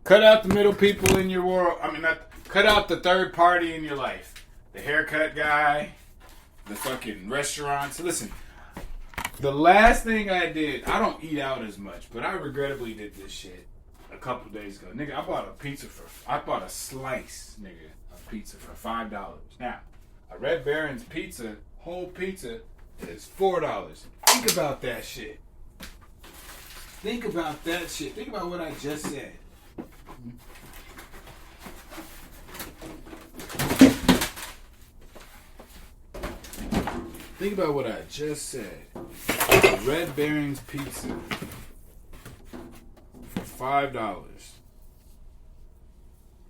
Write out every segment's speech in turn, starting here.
Cut out the middle people in your world. I mean, cut out the third party in your life. The haircut guy, the fucking restaurants. Listen, the last thing I did, I don't eat out as much, but I regrettably did this shit a couple days ago. Nigga, I bought a slice, nigga, of pizza for $5. Now, a Red Baron's pizza, whole pizza, is $4. Think about that shit. Think about that shit. Think about what I just said. Think about what I just said. Red Baron's pizza for $5.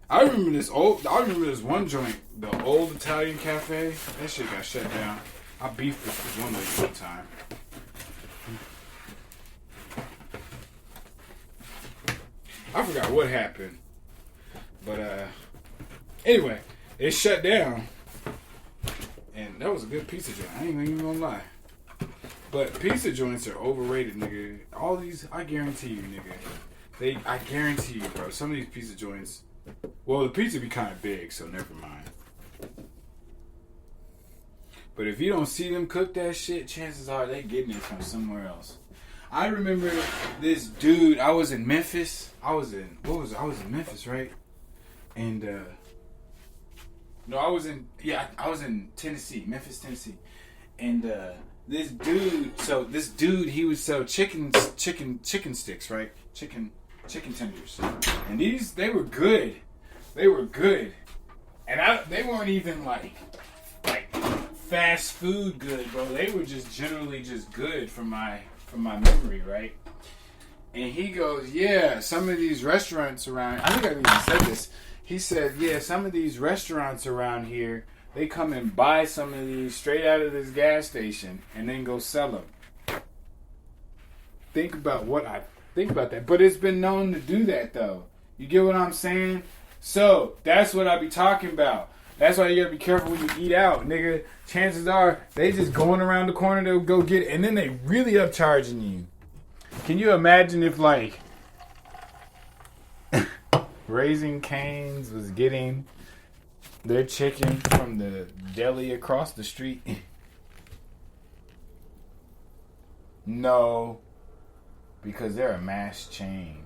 I remember this one joint, the old Italian cafe. That shit got shut down. I beefed with this one lady one time. I forgot what happened. But anyway, it shut down. And that was a good pizza joint. I ain't even gonna lie. But pizza joints are overrated, nigga. All these, I guarantee you, nigga. I guarantee you, bro. Some of these pizza joints, well, the pizza be kind of big, so never mind. But if you don't see them cook that shit, chances are they getting it from somewhere else. I remember this dude. I was in Memphis. I was in Memphis, right? And no, I was in Tennessee, Memphis, Tennessee. And this dude, he would sell chicken sticks, right? Chicken tenders. And they were good. They were good. And they weren't even like fast food good, bro. They were just generally just good from my memory, right? And he goes, yeah, some of these restaurants around, I think I even said this. He said, yeah, some of these restaurants around here, they come and buy some of these straight out of this gas station and then go sell them. Think about that. But it's been known to do that, though. You get what I'm saying? So, that's what I be talking about. That's why you gotta be careful when you eat out, nigga. Chances are, they just going around the corner, they'll go get it, and then they really upcharging you. Can you imagine if, like, Raising Cane's was getting their chicken from the deli across the street? No, because they're a mass chain.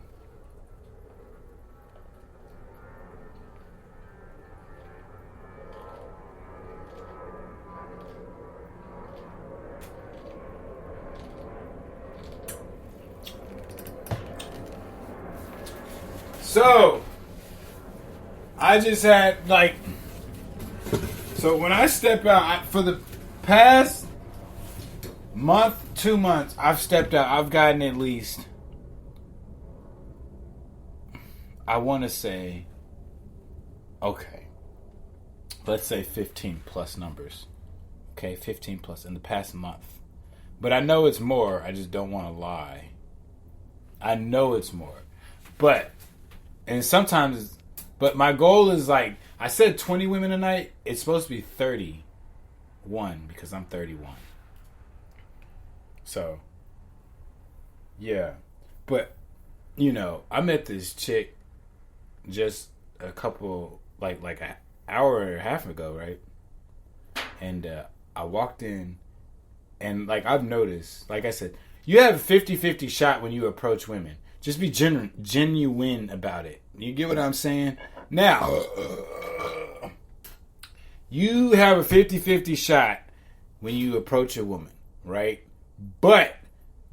So, I just had, so when I step out, for the past month, 2 months, I've stepped out. I've gotten at least, I want to say, okay, let's say 15 plus numbers. Okay, 15 plus in the past month. But I know it's more. I just don't want to lie. I know it's more. But my goal is I said 20 women a night. It's supposed to be 31 because I'm 31. So, yeah. But, I met this chick just a couple, like an hour and a half ago, right? And I walked in and, I've noticed, like I said, you have a 50-50 shot when you approach women. Just be genuine about it. You get what I'm saying? Now, you have a 50-50 shot when you approach a woman, right? But,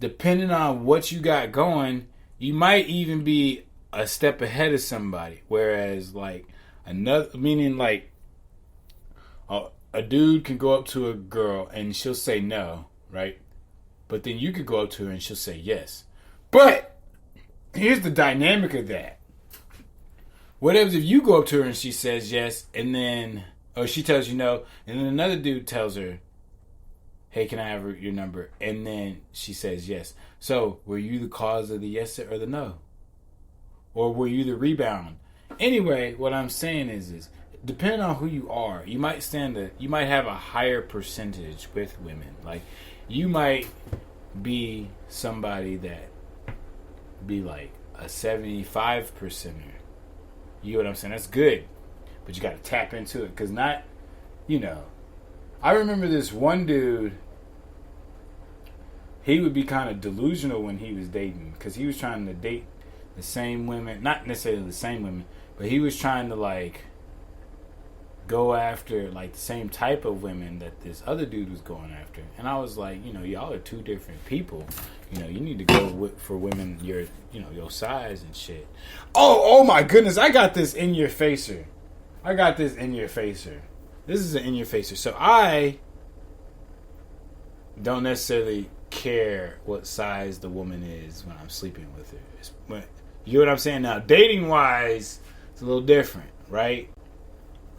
depending on what you got going, you might even be a step ahead of somebody. Whereas, a dude can go up to a girl and she'll say no, right? But then you could go up to her and she'll say yes. But, here's the dynamic of that. What happens if you go up to her and she says yes, and then, or she tells you no, and then another dude tells her, hey, can I have your number? And then she says yes. So, were you the cause of the yes or the no? Or were you the rebound? Anyway, what I'm saying is depending on who you are, you might have a higher percentage with women. You might be somebody that be a 75%er, You know what I'm saying? That's good. But you got to tap into it. Because not, I remember this one dude, he would be kind of delusional when he was dating. Because he was trying to date the same women. Not necessarily the same women. But he was trying to, like, go after, like, the same type of women that this other dude was going after. And I was like, y'all are two different people. You need to go for women your size and shit. Oh my goodness, I got this in your facer. This is an in your facer. So I don't necessarily care what size the woman is when I'm sleeping with her. You know what I'm saying? Now, dating wise, it's a little different, right?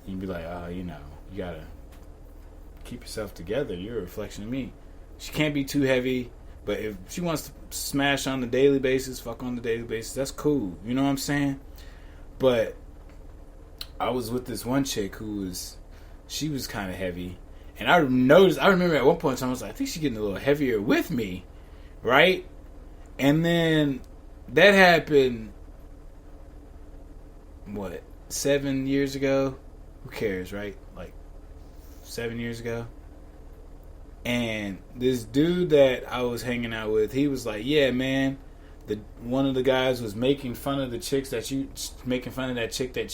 You'd be like, you gotta keep yourself together. You're a reflection of me. She can't be too heavy, but if she wants to smash on the daily basis, fuck on the daily basis, that's cool. You know what I'm saying? But I was with this one chick she was kind of heavy. And I remember at one point in time, I was like, I think she's getting a little heavier with me, right? And then that happened, 7 years ago? Who cares, right? Like 7 years ago. And this dude that I was hanging out with, he was like, yeah, man, one of the guys was making fun of that chick that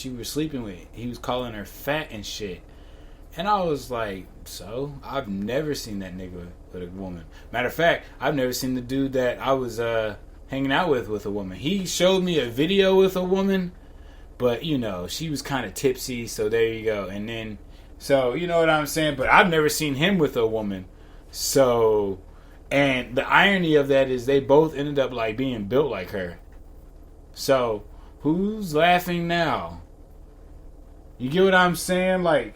you were sleeping with. He was calling her fat and shit. And I was like, so? I've never seen that nigga with a woman. Matter of fact, I've never seen the dude that I was hanging out with a woman. He showed me a video with a woman, but, she was kind of tipsy, so there you go. And then, so, you know what I'm saying? But I've never seen him with a woman. So, and the irony of that is they both ended up, like, being built like her. So, who's laughing now? You get what I'm saying? Like,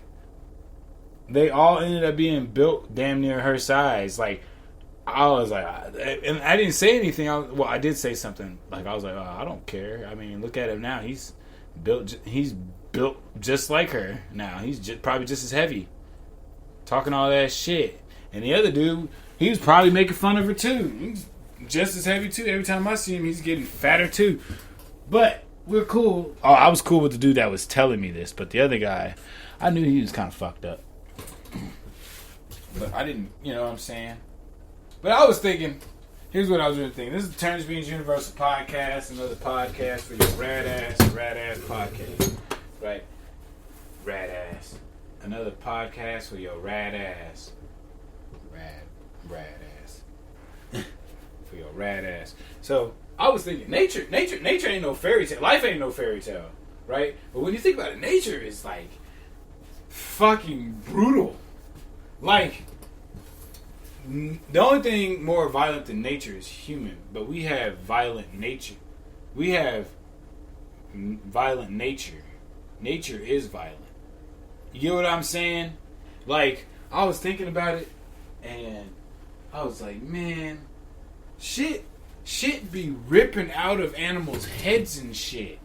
they all ended up being built damn near her size. Like, I was like, and I didn't say anything. I did say something. Like, I was like, I don't care. I mean, look at him now. He's built just like her now. He's probably just as heavy. Talking all that shit. And the other dude, he was probably making fun of her too. He's just as heavy too. Every time I see him, he's getting fatter too. But we're cool. Oh, I was cool with the dude that was telling me this. But the other guy, I knew he was kind of fucked up. But I didn't, you know what I'm saying? But I was thinking, here's what I was really thinking. This is the Turnage Beans Universal Podcast, another podcast for your rad ass podcast. Right? Rad ass. Another podcast for your rad ass. Rad ass. For your rad ass. So, I was thinking, nature ain't no fairy tale. Life ain't no fairy tale. Right? But when you think about it, nature is like fucking brutal. Like, the only thing more violent than nature is human, but we have violent nature. We have violent nature. Nature is violent. You get what I'm saying? Like, I was thinking about it, and I was like, man, shit be ripping out of animals' heads and shit.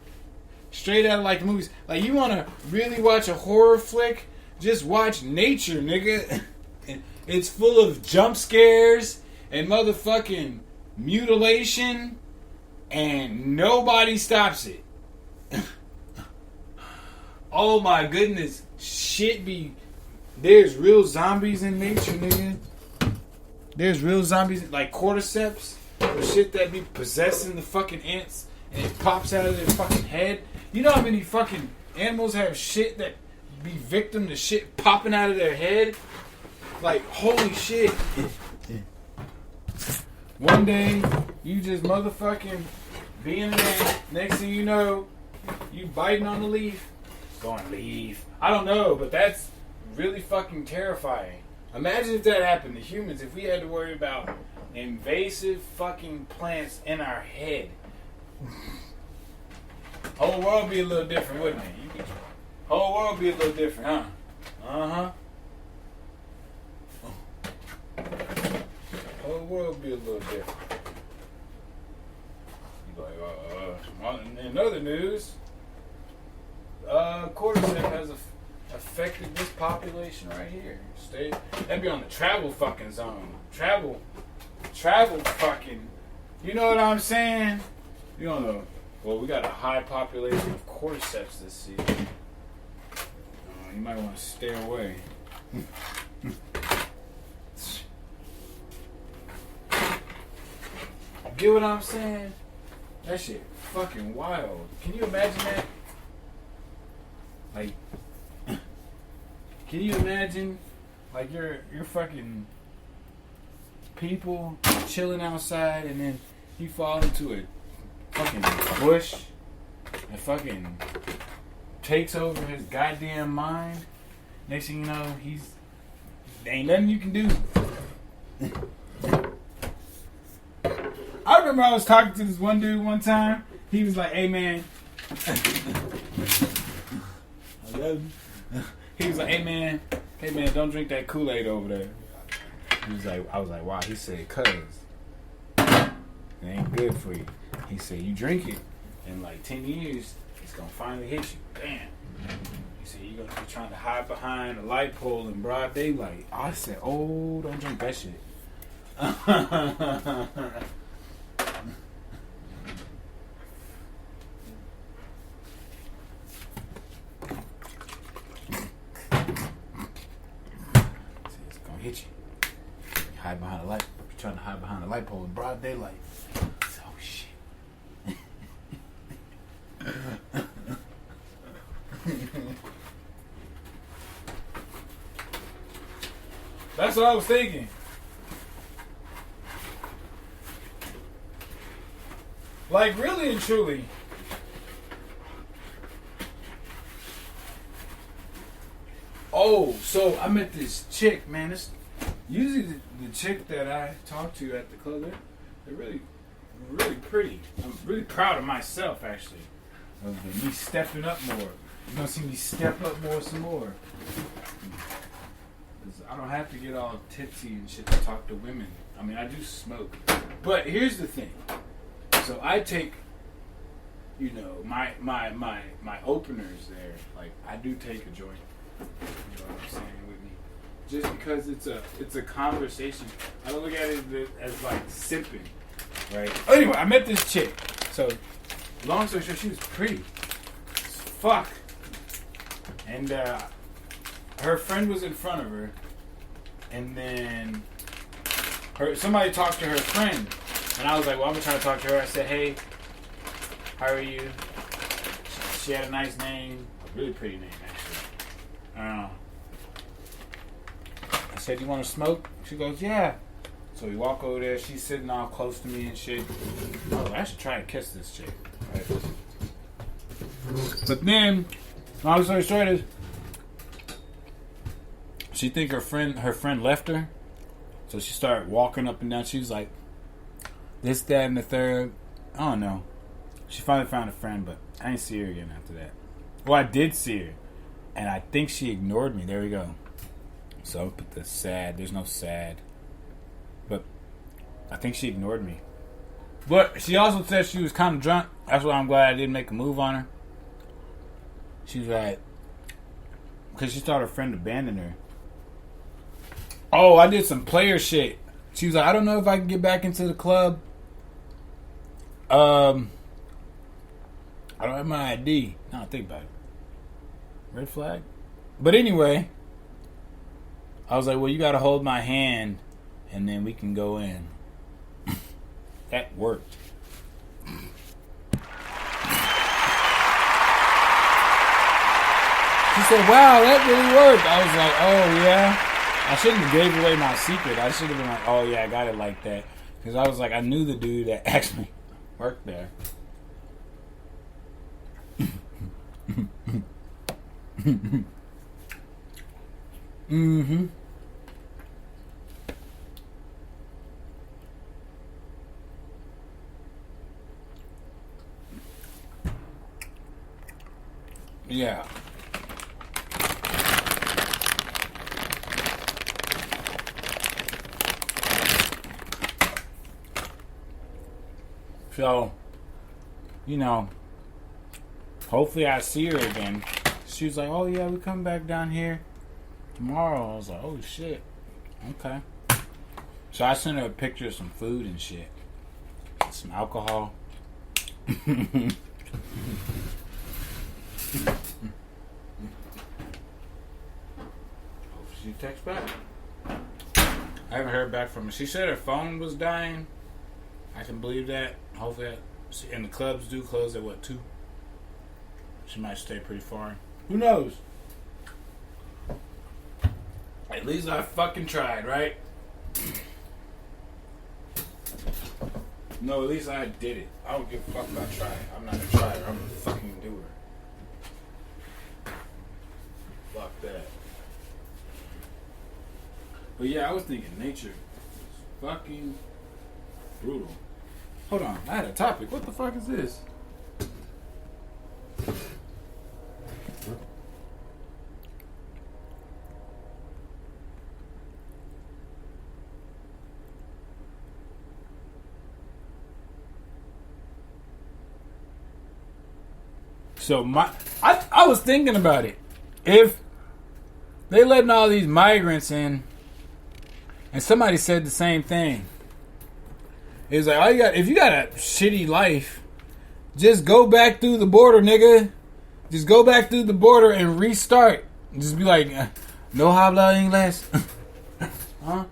Straight out of, like, movies. Like, you want to really watch a horror flick? Just watch nature, nigga. It's full of jump scares and motherfucking mutilation, and nobody stops it. Oh my goodness. There's real zombies in nature, nigga. There's real zombies, like cordyceps, or shit that be possessing the fucking ants, and it pops out of their fucking head. You know how many fucking animals have shit that be victim to shit popping out of their head? Like, holy shit. One day, you just motherfucking being there. Next thing you know, you biting on the leaf. Going leaf. I don't know, but that's really fucking terrifying. Imagine if that happened to humans, if we had to worry about invasive fucking plants in our head. Whole world be a little different, wouldn't it? Whole world be a little different, huh? Uh-huh. Whole world be a little different. You like, in other news, cordyceps has affected this population right here. That'd be on the travel fucking zone. Travel fucking. You know what I'm saying? You don't know. Well, we got a high population of cordyceps this season. You might want to stay away. Get what I'm saying? That shit fucking wild. Can you imagine that? Like, can you imagine? Like, you're fucking people chilling outside, and then you fall into a fucking bush and fucking takes over his goddamn mind. Next thing you know, there ain't nothing you can do. I remember I was talking to this one dude one time. He was like, "Hey man," he was like, "Hey man, don't drink that Kool-Aid over there." He was like, I was like, "Why?" He said, "Cause it ain't good for you." He said, "You drink it, in like 10 years, it's gonna finally hit you." Damn. He said, "You're gonna be trying to hide behind a light pole in broad daylight." I said, "Oh, don't drink that shit." It's gonna hit you. You hide behind a light. You're trying to hide behind a light pole in broad daylight. Oh shit. That's what I was thinking. Like, really and truly, oh, so I met this chick, man. This usually the chick that I talk to at the club, they're really, really pretty. I'm really proud of myself, actually, of me stepping up more. You're gonna see me step up more, some more. I don't have to get all tipsy and shit to talk to women. I mean, I do smoke, but here's the thing. So I take, you know, my openers there. Like, I do take a joint. You know what I'm saying with me? Just because it's a conversation. I don't look at it as like sipping, right? Anyway, I met this chick. So long story short, she was pretty as fuck, and her friend was in front of her, and then somebody talked to her friend. And I was like, well, I'm trying to talk to her. I said, "Hey, how are you?" She had a nice name. A really pretty name, actually. I said, "You want to smoke?" She goes, "Yeah." So we walk over there. She's sitting all close to me and shit. I was like, I should try and kiss this chick. Right? But then, long story short is, she think her friend left her. So she started walking up and down. She was like, this, that, and the third. I don't know. She finally found a friend, but I didn't see her again after that. Well, I did see her, and I think she ignored me. There we go. So put the sad. There's no sad. But I think she ignored me. But she also said she was kind of drunk. That's why I'm glad I didn't make a move on her. She was like, because she thought her friend abandoned her. Oh, I did some player shit. She was like, "I don't know if I can get back into the club. I don't have my ID." Now think about it. Red flag? But anyway, I was like, "Well, you got to hold my hand and then we can go in." That worked. She said, "Wow, that really worked." I was like, "Oh, yeah." I shouldn't have gave away my secret. I should have been like, "Oh, yeah, I got it like that." Because I was like, I knew the dude that actually worked there. Mm-hmm. Yeah. So, you know, hopefully I see her again. She was like, "Oh yeah, we come back down here tomorrow." I was like, "Oh shit, okay." So I sent her a picture of some food and shit, some alcohol. She texts back. I haven't heard back from her. She said her phone was dying. I can believe that. Hopefully that. And the clubs do close at 2? She might stay pretty far. Who knows? At least I fucking tried, right? No, at least I did it. I don't give a fuck about trying. I'm not a trier. I'm a fucking doer. Fuck that. But yeah, I was thinking nature is fucking brutal. Hold on, I had a topic. What the fuck is this? So I was thinking about it. If they letting all these migrants in, and somebody said the same thing. It's like, if you got a shitty life, just go back through the border, nigga. Just go back through the border and restart. Just be like, no habla inglés. Huh?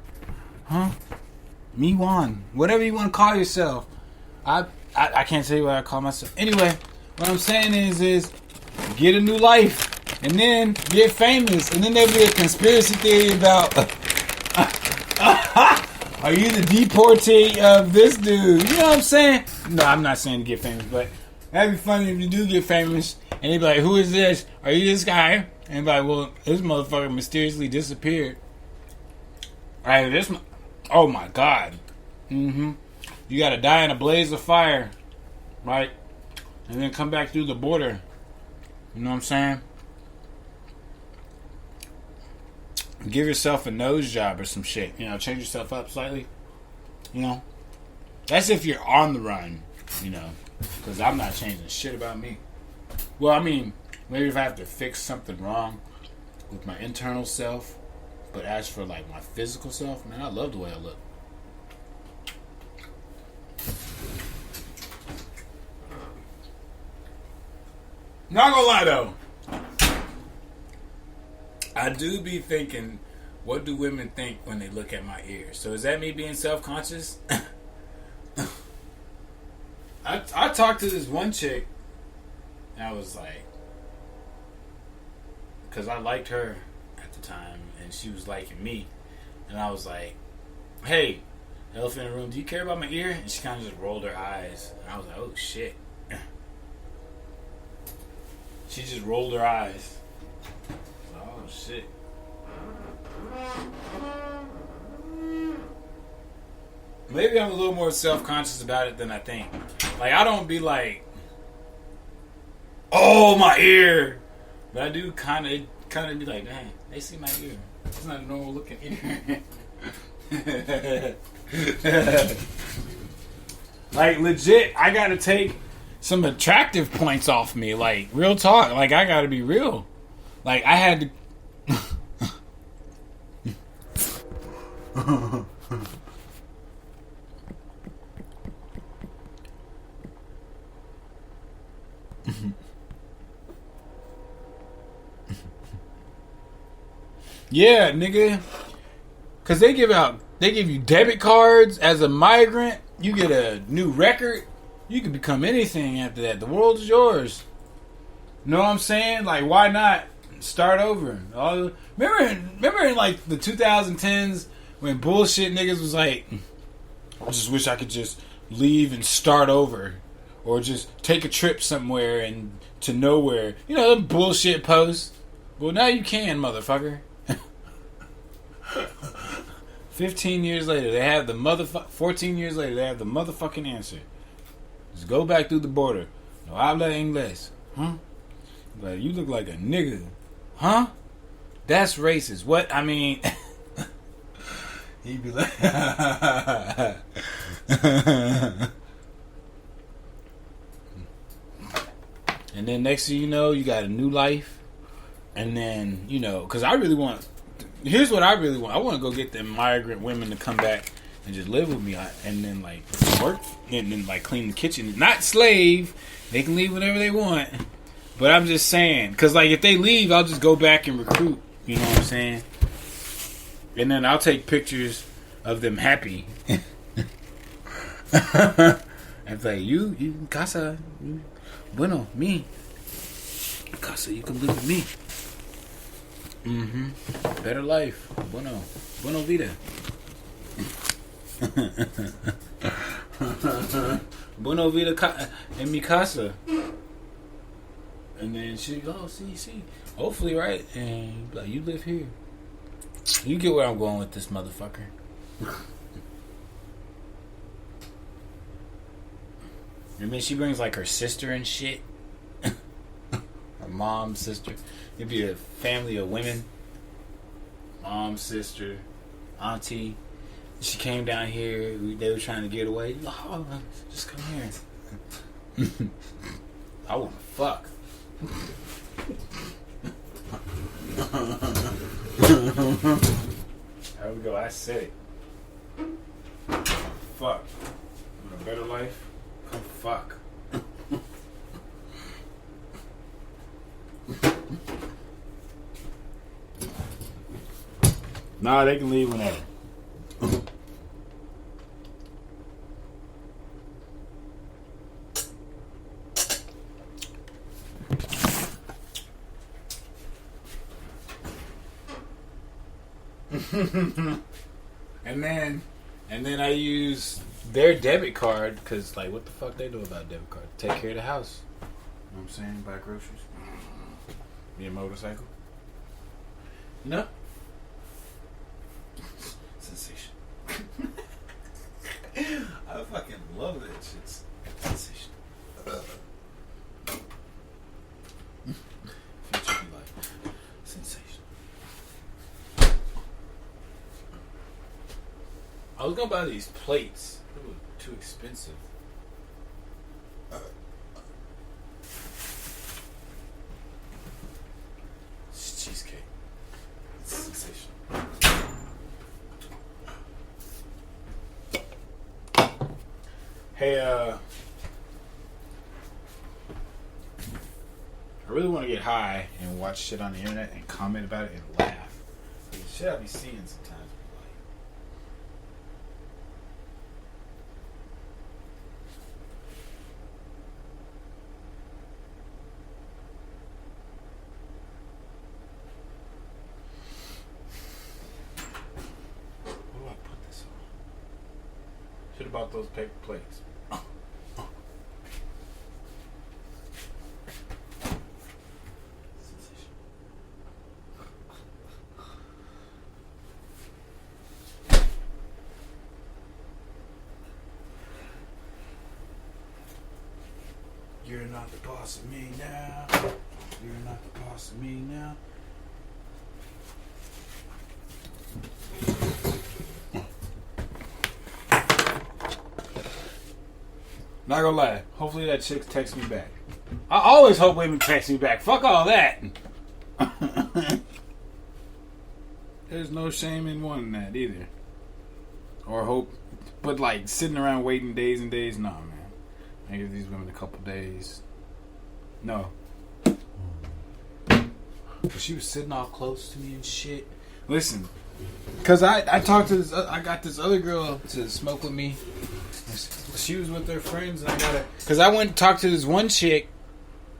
Me Juan. Whatever you want to call yourself. I can't say what I call myself. Anyway, what I'm saying is get a new life. And then get famous. And then there'll be a conspiracy theory about... Are you the deportee of this dude? You know what I'm saying? No, I'm not saying to get famous, but that'd be funny if you do get famous and they'd be like, who is this? Are you this guy? And be like, well, this motherfucker mysteriously disappeared. Alright, oh my god. You gotta die in a blaze of fire. Right? And then come back through the border. You know what I'm saying? Give yourself a nose job or some shit. You know, change yourself up slightly. You know? That's if you're on the run. You know? Because I'm not changing shit about me. Well, I mean, maybe if I have to fix something wrong with my internal self. But as for, like, my physical self, man, I love the way I look. Not gonna lie, though. I do be thinking, what do women think when they look at my ears? So is that me being self-conscious? I talked to this one chick, and I was like, because I liked her at the time, and she was liking me, and I was like, hey, elephant in the room, do you care about my ear? And she kind of just rolled her eyes, and I was like, oh shit. She just rolled her eyes. Oh shit. Maybe I'm a little more self-conscious about it than I think. Like, I don't be like, oh, my ear. But I do kind of be like, dang, they see my ear. It's not a normal looking ear. Like, legit, I gotta take some attractive points off me. Like, real talk. Like, I gotta be real. Like, I had to... Yeah, nigga. Cause they give you debit cards as a migrant. You get a new record. You can become anything after that. The world is yours. Know what I'm saying? Like, why not start over? Remember in like the 2010s when bullshit niggas was like, I just wish I could just leave and start over, or just take a trip somewhere and to nowhere. You know, them bullshit posts. Well, now you can, motherfucker. 15 years later, they have the 14 years later, they have the motherfucking answer. Just go back through the border. No habla inglés. Huh? Like, you look like a nigga. Huh? That's racist. What? I mean... He'd be like... And then next thing you know, you got a new life. And then, you know... Because I really want... Here's what I really want. I want to go get them migrant women to come back and just live with me, and then like work, and then like clean the kitchen. Not slave. They can leave whenever they want. But I'm just saying, because like if they leave, I'll just go back and recruit. You know what I'm saying? And then I'll take pictures of them happy. And like, you casa, bueno, me, casa, you can live with me. Better life, bueno vida. Bueno vida en mi casa. And then she, see, hopefully, right? And like, you live here. You get where I'm going with this motherfucker. And then she brings like her sister and shit. Her mom, sister. It'd be a family of women. Mom, sister, auntie. She came down here. They were trying to get away. Oh, just come here. I want to fuck. There we go. I said it. Fuck. Want a better life? Come fuck. Nah, they can leave whenever. and then I use their debit card because, like, what the fuck they do about debit card? Take care of the house. You know what I'm saying? Buy groceries. Be a motorcycle. You know? Sensation. I fucking love that shit. Sensation. Future be like sensation. I was gonna buy these plates. They were too expensive. It's cheesecake. It's sensational. Hey, I really want to get high and watch shit on the internet and comment about it and laugh. The shit I be seeing sometimes. About those paper plates. You're not the boss of me now. You're not the boss of me now. Not gonna lie. Hopefully that chick texts me back. I always hope women text me back. Fuck all that. There's no shame in wanting that either. Or hope. But like sitting around waiting days and days, nah, man. I give these women a couple days. No. But she was sitting all close to me and shit. Listen, cause I talked to this. I got this other girl to smoke with me. She was with their friends, and because I went and talked to this one chick.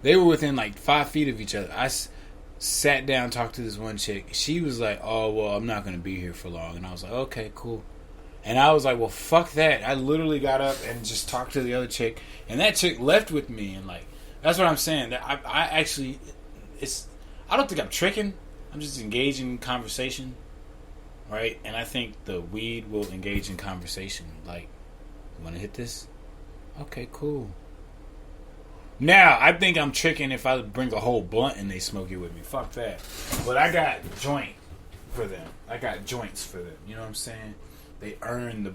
They were within like 5 feet of each other. I sat down, talked to this one chick. She was like, "Oh, well, I'm not gonna be here for long," and I was like, "Okay, cool." And I was like, "Well, fuck that." I literally got up and just talked to the other chick, and that chick left with me, and like that's what I'm saying. That I actually, I don't think I'm tricking. I'm just engaging in conversation, right? And I think the weed will engage in conversation, like. Want to hit this? Okay, cool. Now, I think I'm tricking if I bring a whole blunt and they smoke it with me. Fuck that. But I got joint for them. I got joints for them. You know what I'm saying? They earn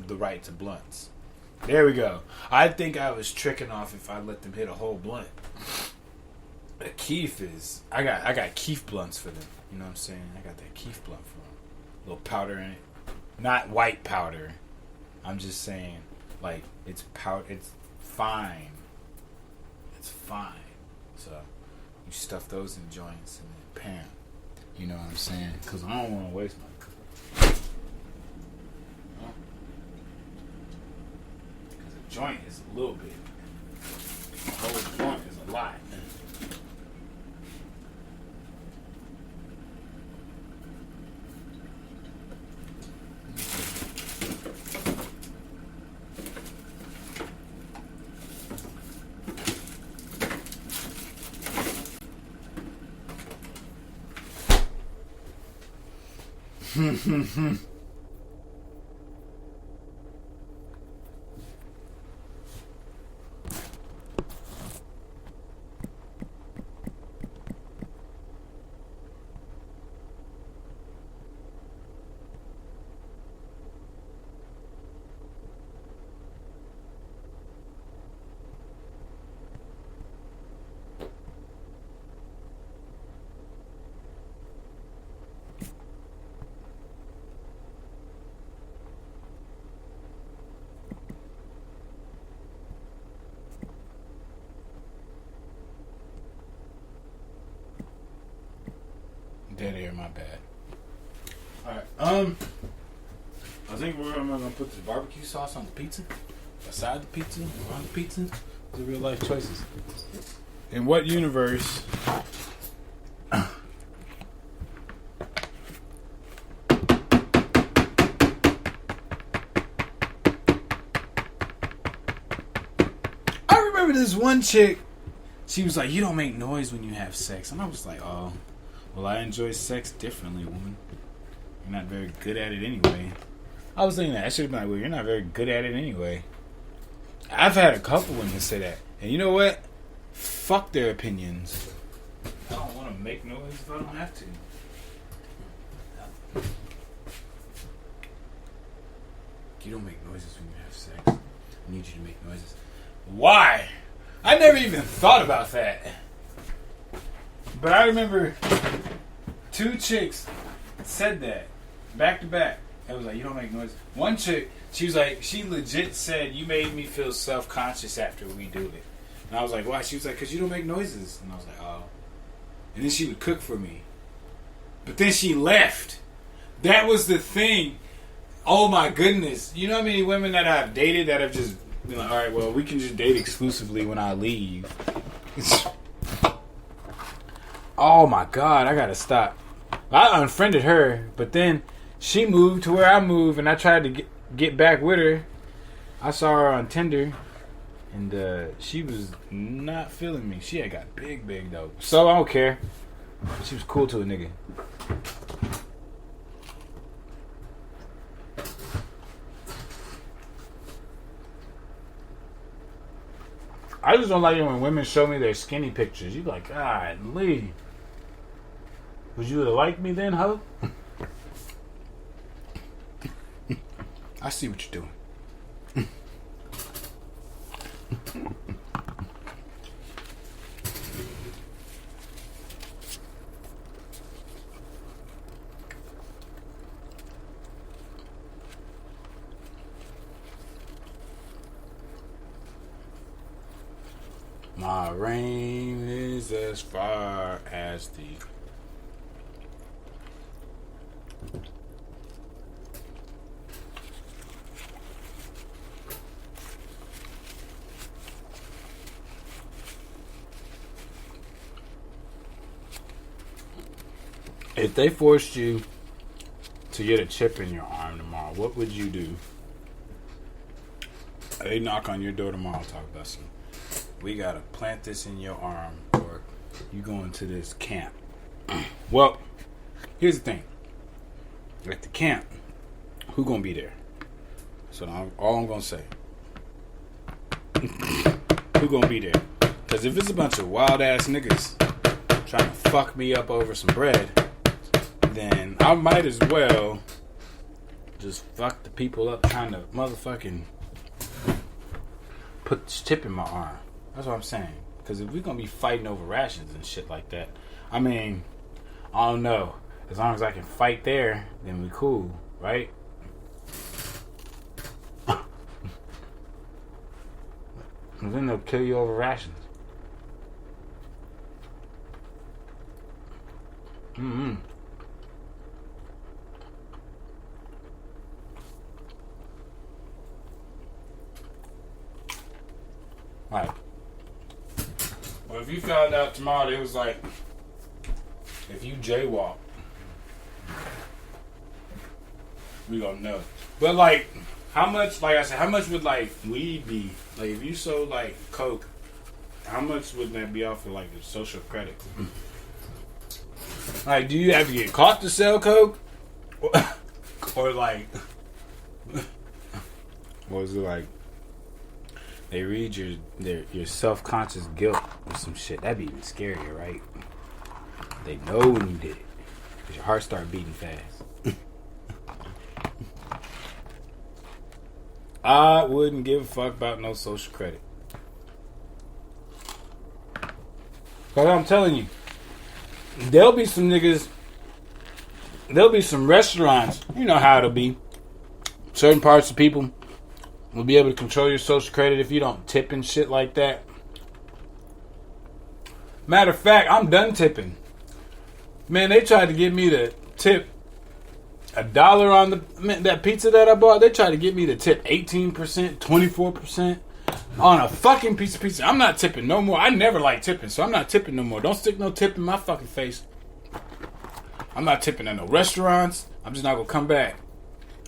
the right to blunts. There we go. I think I was tricking off if I let them hit a whole blunt. The keef is... I got keef blunts for them. You know what I'm saying? I got that keef blunt for them. A little powder in it. Not white powder. I'm just saying, like, it's fine. It's fine. So you stuff those in joints and then pan. You know what I'm saying? Because I don't want to waste my cookie. Because a joint is a little bit. A whole joint is a lot. Dead air, my bad. Alright, I think I'm gonna put this barbecue sauce on the pizza, beside the pizza, on the pizza. The real life choices. In what universe? I remember this one chick. She was like, "You don't make noise when you have sex," and I was like, "Oh. Well, I enjoy sex differently, woman. You're not very good at it anyway." I was thinking that. I should have been like, well, you're not very good at it anyway. I've had a couple women say that. And you know what? Fuck their opinions. I don't want to make noise if I don't have to. You don't make noises when you have sex. I need you to make noises. Why? I never even thought about that. But I remember 2 chicks said that back to back. It was like, you don't make noise. One chick, she was like, she legit said, you made me feel self-conscious after we do it. And I was like, why? She was like, because you don't make noises. And I was like, oh. And then she would cook for me. But then she left. That was the thing. Oh my goodness. You know how many women that I've dated that have just been like, all right, well, we can just date exclusively when I leave. Oh my God, I gotta stop. I unfriended her, but then she moved to where I moved, and I tried to get back with her. I saw her on Tinder, and she was not feeling me. She had got big though. So I don't care. She was cool to a nigga. I just don't like it when women show me their skinny pictures. You be like, God, Lee. Would you have liked me then, huh? I see what you're doing. My reign is as far as the... If they forced you to get a chip in your arm tomorrow, what would you do? They knock on your door tomorrow, talk about some. We gotta plant this in your arm, or you going to this camp. Well, here's the thing. At the camp, who gonna be there? So all I'm gonna say. Who gonna be there? Because if it's a bunch of wild ass niggas trying to fuck me up over some bread, then I might as well just fuck the people up trying to motherfucking put this chip in my arm. That's what I'm saying. Because if we're going to be fighting over rations and shit like that, I mean, I don't know. As long as I can fight there, then we cool, right? And then they'll kill you over rations. Mm-hmm. Right. Well, if you found out tomorrow, it was like, if you jaywalk, we gonna know. But like, how much? Like I said, how much would like weed be? Like if you sold like coke, how much would that be off of like the social credit? Like, do you have to get caught to sell coke, or like, what was it like? They read your self-conscious guilt or some shit. That'd be even scarier, right? They know when you did it, cause your heart start beating fast. I wouldn't give a fuck about no social credit. Cause I'm telling you, there'll be some niggas, there'll be some restaurants, you know how it'll be. Certain parts of people will be able to control your social credit if you don't tip and shit like that. Matter of fact, I'm done tipping. Man, they tried to get me to tip $1 on that pizza that I bought. They tried to get me to tip 18%, 24% on a fucking piece of pizza. I'm not tipping no more. I never like tipping, so I'm not tipping no more. Don't stick no tip in my fucking face. I'm not tipping at no restaurants. I'm just not gonna come back.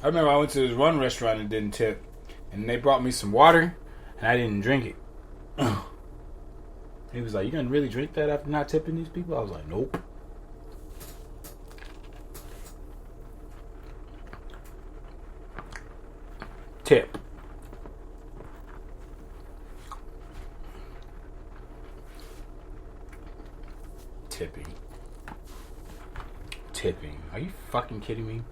I remember I went to this one restaurant and didn't tip, and they brought me some water, and I didn't drink it. He was like, "You gonna really drink that after not tipping these people?" I was like, "Nope." Tip. Tipping. Are you fucking kidding me?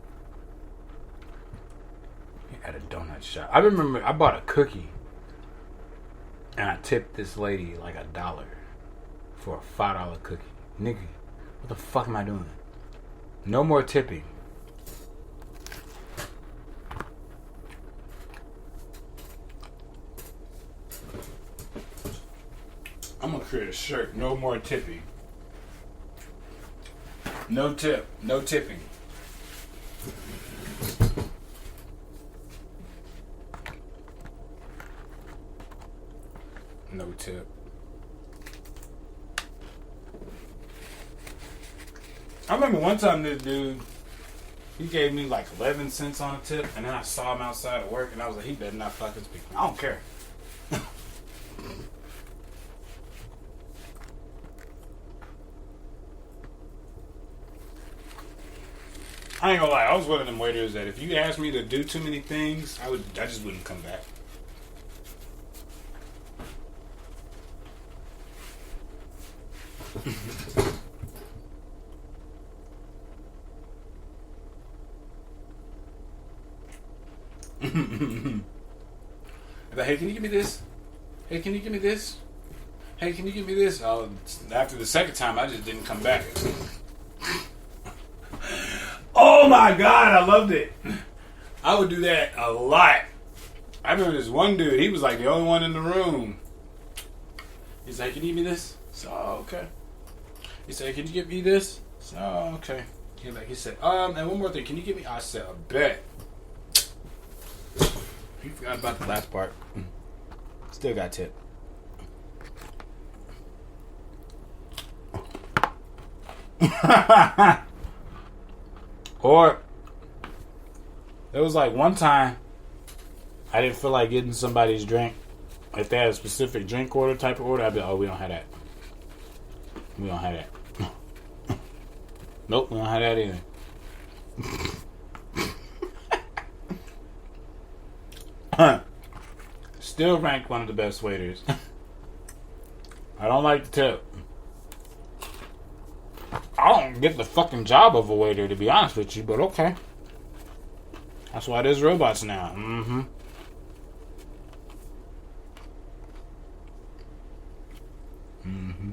At a donut shop. I remember I bought a cookie and I tipped this lady like $1 for a $5 cookie. Nigga, what the fuck am I doing? No more tipping. I'm gonna create a shirt. No more tipping. No tip. No tipping. No tip. I remember one time this dude, he gave me like 11 cents on a tip, and then I saw him outside of work, and I was like, he better not fucking speak. I don't care. I ain't gonna lie, I was one of them waiters that if you asked me to do too many things, I just wouldn't come back. Like, hey, can you give me this? Hey, can you give me this? Hey, can you give me this? After the second time, I just didn't come back. Oh my God, I loved it. I would do that a lot. I remember this one dude, he was like the only one in the room. He's like, can you give me this? So, okay. He said, can you give me this? So, okay. He said, and one more thing, can you give me? I said, I bet. You forgot about the last part. Still got tip. Or there was like one time I didn't feel like getting somebody's drink. If they had a specific drink order type of order, I'd be like, oh, we don't have that. We don't have that. Nope, we don't have that either. Still ranked one of the best waiters. I don't like the tip. I don't get the fucking job of a waiter, to be honest with you, but okay. That's why there's robots now. Mm-hmm. Mm-hmm.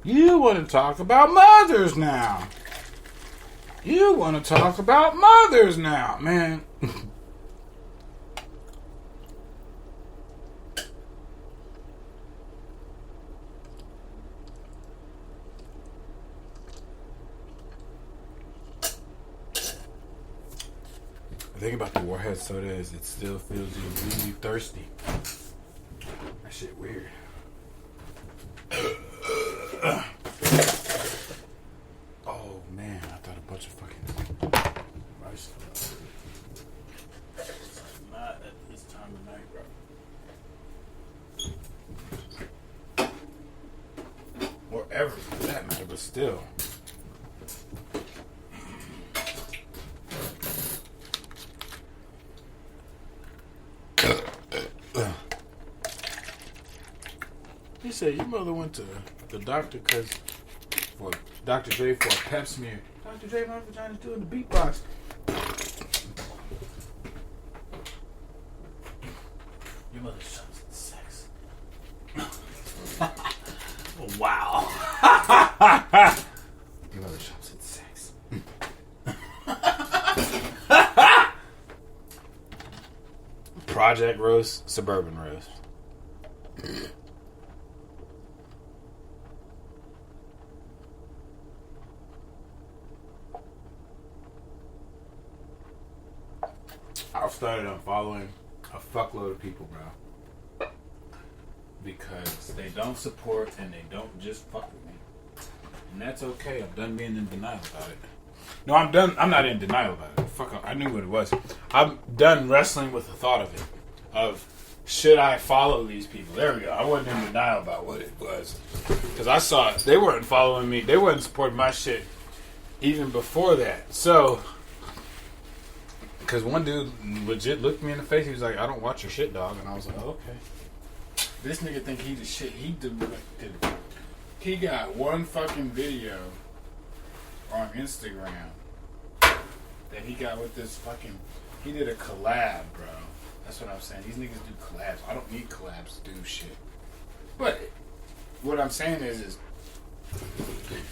You want to talk about mothers now. You want to talk about mothers now, man. The thing about the Warhead soda is it still feels you really thirsty. That shit weird. Oh man, I thought a bunch of fucking rice. Not at this time of night, bro. Or ever for that matter, but still. He said your mother went to the doctor for Dr. Dre for a pap smear. Dr. Dre, my vagina's doing the beatbox. Your mother shows sex. Wow. Your mother shows sex. Project roast, suburban roast. I've started unfollowing a fuckload of people, bro. Because they don't support and they don't just fuck with me. And that's okay. I'm done being in denial about it. No, I'm done. I'm not in denial about it. Fuck up. I knew what it was. I'm done wrestling with the thought of it. Of, should I follow these people? There we go. I wasn't in denial about what it was. Because I saw it. They weren't following me. They weren't supporting my shit even before that. So... Because one dude legit looked me in the face. He was like, I don't watch your shit, dog. And I was like, oh, okay. This nigga think he the shit. He got one fucking video on Instagram that he got with this fucking... He did a collab, bro. That's what I'm saying. These niggas do collabs. I don't need collabs to do shit. But what I'm saying is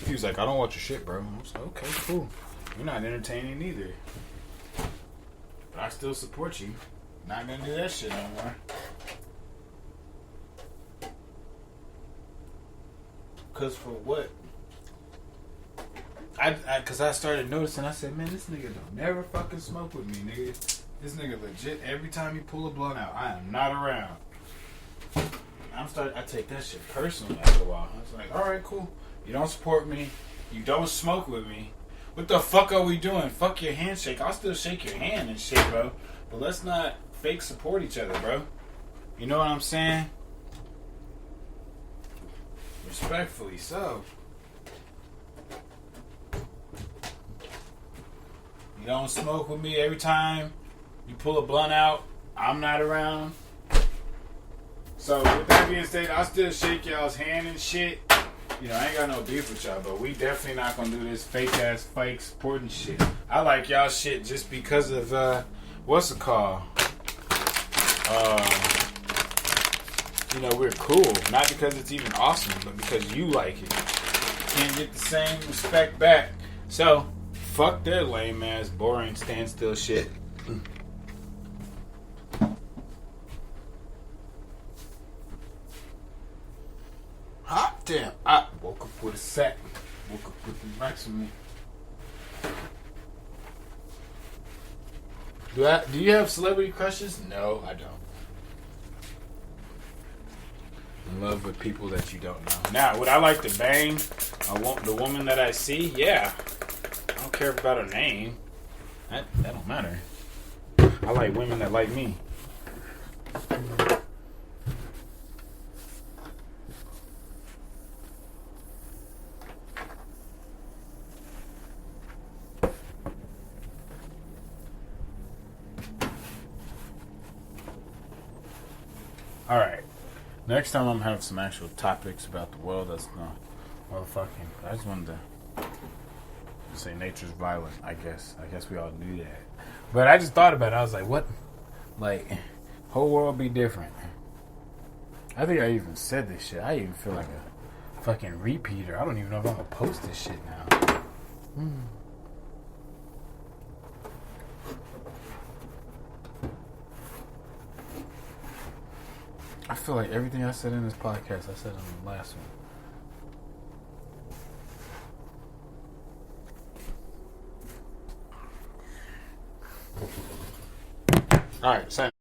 he was like, I don't watch your shit, bro. I was like, okay, cool. You're not entertaining either. But I still support you. Not gonna do that shit no more. Cause for what? Cause I started noticing. I said, man, this nigga don't never fucking smoke with me, nigga. This nigga legit. Every time he pull a blunt out, I am not around. I take that shit personally after a while. I was like, all right, cool. You don't support me. You don't smoke with me. What the fuck are we doing? Fuck your handshake. I'll still shake your hand and shit, bro. But let's not fake support each other, bro. You know what I'm saying? Respectfully so. You don't smoke with me every time you pull a blunt out. I'm not around. So with that being said, I'll still shake y'all's hand and shit. You know, I ain't got no beef with y'all, but we definitely not gonna do this fake-ass, fake supporting shit. I like y'all shit just because of, what's it called? You know, we're cool. Not because it's even awesome, but because you like it. Can't get the same respect back. So, fuck their lame-ass, boring, standstill shit. Hot damn. I woke up with a sack. Woke up with the racks on me. Do you have celebrity crushes? No, I don't. In love with people that you don't know. Now, would I like to bang the woman that I see? Yeah. I don't care about her name. That don't matter. I like women that like me. Alright. Next time I'm gonna have some actual topics about the world that's not motherfucking. I just wanted to say nature's violent, I guess. I guess we all knew that. But I just thought about it. I was like, what? Like, whole world be different. I think I even said this shit. I even feel like a fucking repeater. I don't even know if I'm gonna post this shit now. I feel like everything I said in this podcast, I said in the last one. All right, same.